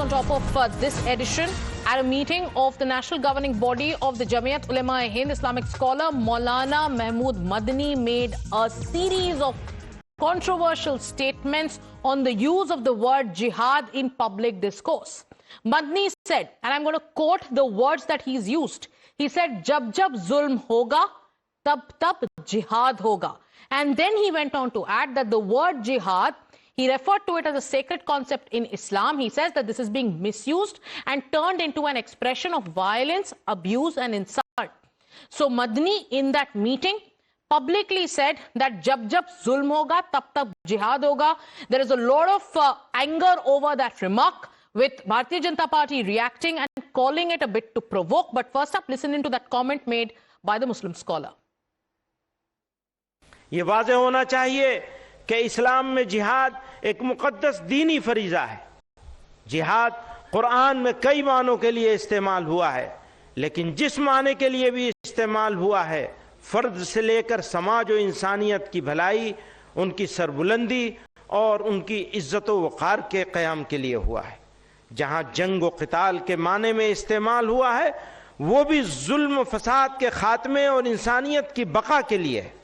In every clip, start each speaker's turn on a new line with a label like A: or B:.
A: on top of this edition. At a meeting of the national governing body of the Jamiat Ulama-i-Hind, Islamic scholar Maulana Mahmood Madani made a series of controversial statements on the use of the word jihad in public discourse. Madani said, and I'm going to quote the words that he's used. He said, Jab Zulm Hoga, Tab Jihad Hoga. And then he went on to add that the word jihad, he referred to it as a sacred concept in Islam. He says that this is being misused and turned into an expression of violence, abuse and insult. So Madani in that meeting publicly said that Jab Zulm Hoga, Tab Jihad Hoga. There is a lot of anger over that remark, with Bharatiya Janata Party reacting and calling it a bit to provoke. But first up, listen into that comment made by the Muslim scholar.
B: ये वाज़ेह होना चाहिए कि इस्लाम में जिहाद एक मुक़द्दस दीनी फरीज़ा है। जिहाद कुरान में कई मानों के लिए इस्तेमाल हुआ है, लेकिन जिस माने के लिए भी इस्तेमाल हुआ है, फ़र्द से लेकर समाज और इंसानियत की भलाई, उनकी सरबुलंदी और उनकी इज़्ज़त व वक़ार के क़याम के लिए हुआ है। जहाँ जंग व क़िताल के माने में इस्तेमाल हुआ है, वो भी जुल्म फसाद के ख़ात्मे और इंसानियत की बक़ा के लिए है।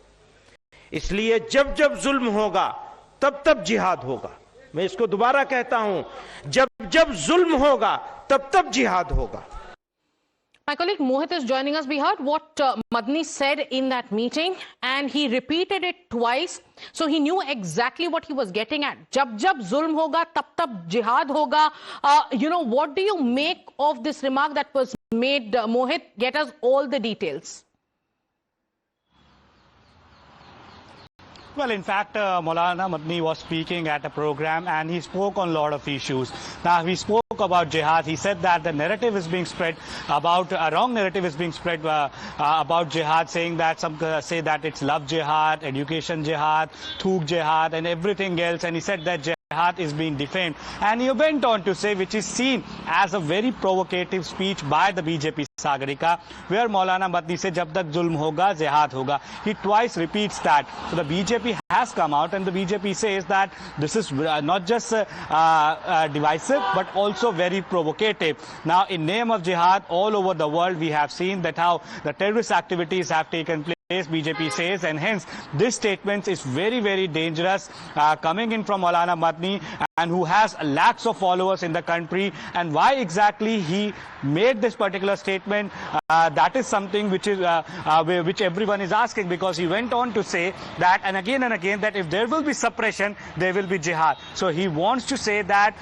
B: इसलिए जब जुल्म होगा तब जिहाद होगा। मैं इसको दोबारा कहता हूं, जब जुल्म होगा तब जिहाद होगा।
A: My colleague Mohit is joining us. We heard what Madani said in that meeting, and he repeated it twice. So he knew exactly what he was getting at. Jab zulm hoga, tab jihad hoga. What do you make of this remark that was made? Mohit, get us all the details.
C: Well, in fact, Maulana Madani was speaking at a program and he spoke on a lot of issues. Now, he spoke about jihad. He said that the narrative is being spread about, a wrong narrative is being spread about jihad, saying that some say that it's love jihad, education jihad, thook jihad and everything else. And he said that jihad is being defamed. And he went on to say, which is seen as a very provocative speech by the BJP Sagarika, where Maulana Madani said, Jab tak zulm hoga, jihad hoga. He twice repeats that. So the BJP has come out and the BJP says that this is not just divisive, but also very provocative. Now, in name of jihad, all over the world, we have seen that how the terrorist activities have taken place. BJP says, and hence this statement is very, very dangerous, coming in from Maulana Madani, and who has lakhs of followers in the country. And why exactly he made this particular statement, that is something which is which everyone is asking, because he went on to say that, and again, that if there will be suppression, there will be jihad. So he wants to say that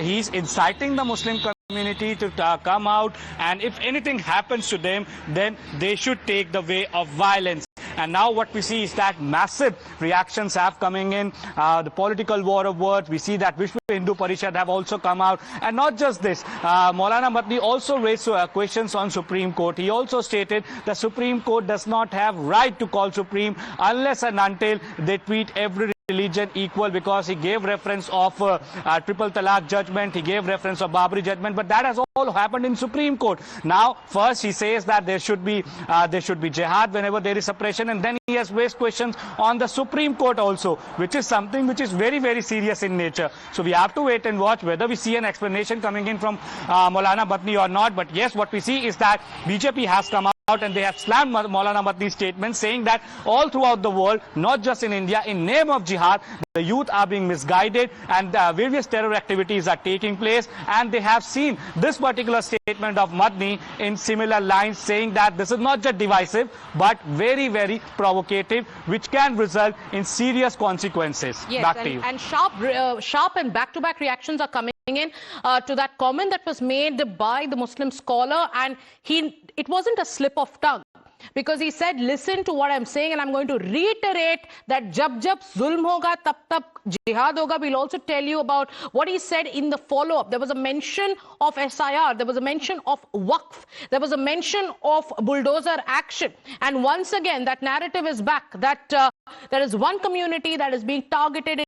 C: he's inciting the Muslim community to come out, and if anything happens to them, then they should take the way of violence. And now what we see is that massive reactions have coming in, the political war of words. We see that Vishwa Hindu Parishad have also come out. And not just this, Maulana Madani also raised questions on Supreme Court. He also stated the Supreme Court does not have right to call Supreme unless and until they treat every religion equal, because he gave reference of triple talaq judgment, he gave reference of Babri judgment, but that has all happened in Supreme Court. Now, first he says that there should be jihad whenever there is suppression, and then he has raised questions on the Supreme Court also, which is something which is very, very serious in nature. So we have to wait and watch whether we see an explanation coming in from Maulana Madani or not. But yes, what we see is that BJP has come out and they have slammed Maulana Madani's statement, saying that all throughout the world, not just in India, in name of jihad, the youth are being misguided and various terror activities are taking place. And they have seen this particular statement of Madani in similar lines, saying that this is not just divisive, but very, very provocative, which can result in serious consequences.
A: Yes,
C: back to you.
A: And sharp and back-to-back reactions are coming in to that comment that was made by the Muslim scholar, and it wasn't a slip of tongue, because he said, listen to what I'm saying, and I'm going to reiterate that Jab Zulm Hoga, Tab Jihad Hoga. We'll also tell you about what he said in the follow-up. There was a mention of SIR, there was a mention of Waqf, there was a mention of bulldozer action, and once again that narrative is back, that there is one community that is being targeted